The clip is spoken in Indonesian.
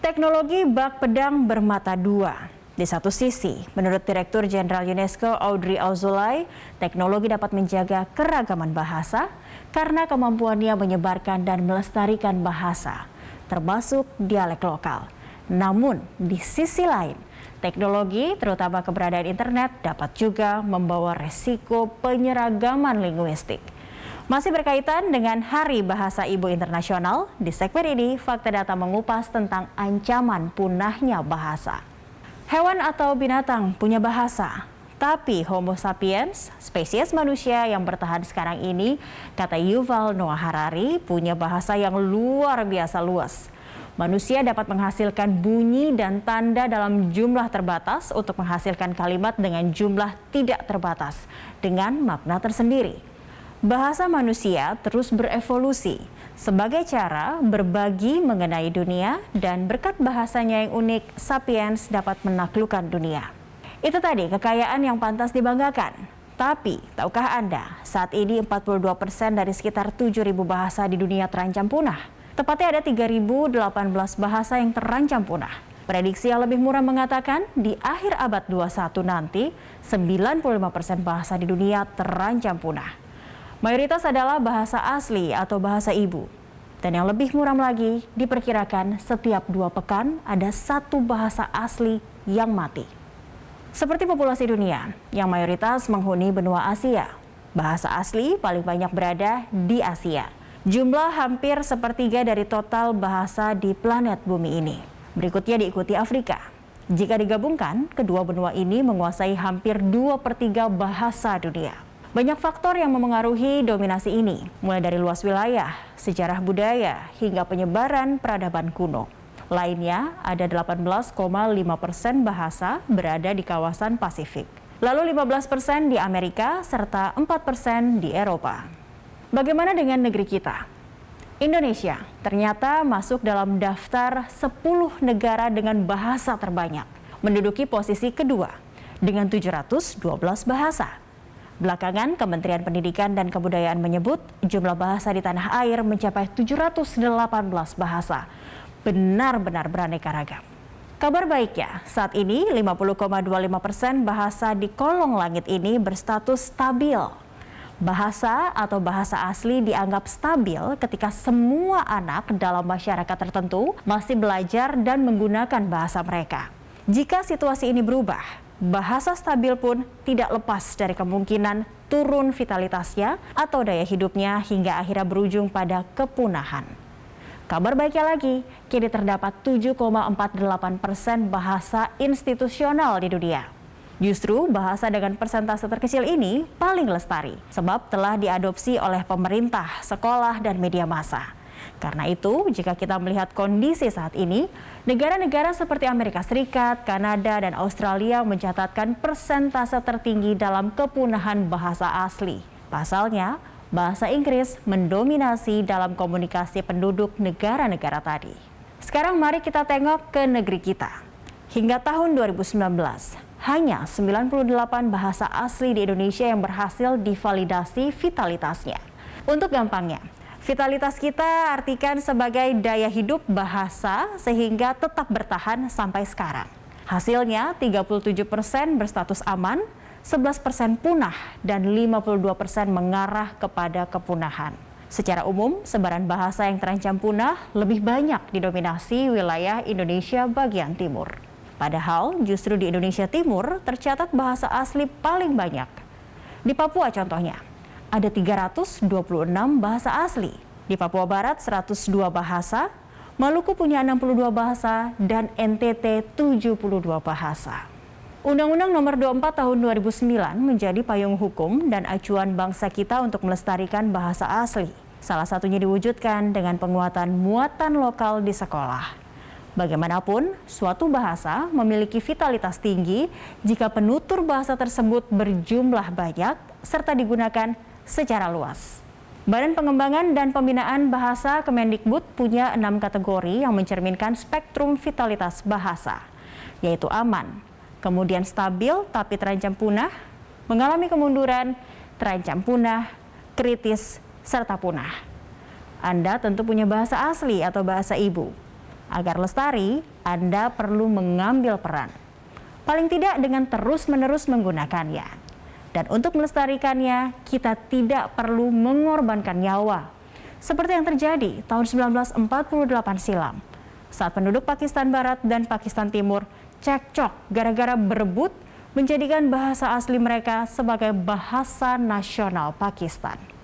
Teknologi bak pedang bermata dua. Di satu sisi, menurut Direktur Jenderal UNESCO Audrey Azoulay, teknologi dapat menjaga keragaman bahasa karena kemampuannya menyebarkan dan melestarikan bahasa, termasuk dialek lokal. Namun, di sisi lain, teknologi, terutama keberadaan internet, dapat juga membawa resiko penyeragaman linguistik. Masih berkaitan dengan Hari Bahasa Ibu Internasional, di segmen ini Fakta Data mengupas tentang ancaman punahnya bahasa. Hewan atau binatang punya bahasa, tapi Homo sapiens, spesies manusia yang bertahan sekarang ini, kata Yuval Noah Harari, punya bahasa yang luar biasa luas. Manusia dapat menghasilkan bunyi dan tanda dalam jumlah terbatas untuk menghasilkan kalimat dengan jumlah tidak terbatas, dengan makna tersendiri. Bahasa manusia terus berevolusi sebagai cara berbagi mengenai dunia, dan berkat bahasanya yang unik, sapiens dapat menaklukkan dunia. Itu tadi kekayaan yang pantas dibanggakan. Tapi, tahukah Anda, saat ini 42% dari sekitar 7.000 bahasa di dunia terancam punah. Tepatnya ada 3.018 bahasa yang terancam punah. Prediksi yang lebih murah mengatakan di akhir abad 21 nanti, 95% bahasa di dunia terancam punah. Mayoritas adalah bahasa asli atau bahasa ibu. Dan yang lebih muram lagi, diperkirakan setiap 2 pekan ada 1 bahasa asli yang mati. Seperti populasi dunia yang mayoritas menghuni benua Asia, bahasa asli paling banyak berada di Asia. Jumlah hampir sepertiga dari total bahasa di planet bumi ini. Berikutnya diikuti Afrika. Jika digabungkan, kedua benua ini menguasai hampir 2/3 bahasa dunia. Banyak faktor yang memengaruhi dominasi ini, mulai dari luas wilayah, sejarah budaya, hingga penyebaran peradaban kuno. Lainnya, ada 18,5% bahasa berada di kawasan Pasifik. Lalu 15% di Amerika, serta 4% di Eropa. Bagaimana dengan negeri kita? Indonesia ternyata masuk dalam daftar 10 negara dengan bahasa terbanyak, menduduki posisi kedua dengan 712 bahasa. Belakangan, Kementerian Pendidikan dan Kebudayaan menyebut jumlah bahasa di tanah air mencapai 718 bahasa. Benar-benar beraneka ragam. Kabar baiknya, saat ini 50,25% bahasa di kolong langit ini berstatus stabil. Bahasa atau bahasa asli dianggap stabil ketika semua anak dalam masyarakat tertentu masih belajar dan menggunakan bahasa mereka. Jika situasi ini berubah, bahasa stabil pun tidak lepas dari kemungkinan turun vitalitasnya atau daya hidupnya hingga akhirnya berujung pada kepunahan. Kabar baiknya lagi, kini terdapat 7,48% bahasa institusional di dunia. Justru bahasa dengan persentase terkecil ini paling lestari, sebab telah diadopsi oleh pemerintah, sekolah, dan media massa. Karena itu, jika kita melihat kondisi saat ini, negara-negara seperti Amerika Serikat, Kanada, dan Australia mencatatkan persentase tertinggi dalam kepunahan bahasa asli. Pasalnya, bahasa Inggris mendominasi dalam komunikasi penduduk negara-negara tadi. Sekarang mari kita tengok ke negeri kita. Hingga tahun 2019, hanya 98 bahasa asli di Indonesia yang berhasil divalidasi vitalitasnya. Untuk gampangnya, vitalitas kita artikan sebagai daya hidup bahasa sehingga tetap bertahan sampai sekarang. Hasilnya 37% berstatus aman, 11% punah, dan 52% mengarah kepada kepunahan. Secara umum, sebaran bahasa yang terancam punah lebih banyak didominasi wilayah Indonesia bagian timur. Padahal justru di Indonesia Timur tercatat bahasa asli paling banyak. Di Papua contohnya, ada 326 bahasa asli. Di Papua Barat 102 bahasa, Maluku punya 62 bahasa, dan NTT 72 bahasa. Undang-Undang Nomor 24 Tahun 2009 menjadi payung hukum dan acuan bangsa kita untuk melestarikan bahasa asli. Salah satunya diwujudkan dengan penguatan muatan lokal di sekolah. Bagaimanapun, suatu bahasa memiliki vitalitas tinggi jika penutur bahasa tersebut berjumlah banyak serta digunakan secara luas. Badan Pengembangan dan Pembinaan Bahasa Kemendikbud punya 6 kategori yang mencerminkan spektrum vitalitas bahasa, yaitu aman, kemudian stabil tapi terancam punah, mengalami kemunduran, terancam punah, kritis, serta punah. Anda tentu punya bahasa asli atau bahasa ibu. Agar lestari, Anda perlu mengambil peran. Paling tidak dengan terus-menerus menggunakannya. Dan untuk melestarikannya, kita tidak perlu mengorbankan nyawa. Seperti yang terjadi tahun 1948 silam, saat penduduk Pakistan Barat dan Pakistan Timur cekcok gara-gara berebut menjadikan bahasa asli mereka sebagai bahasa nasional Pakistan.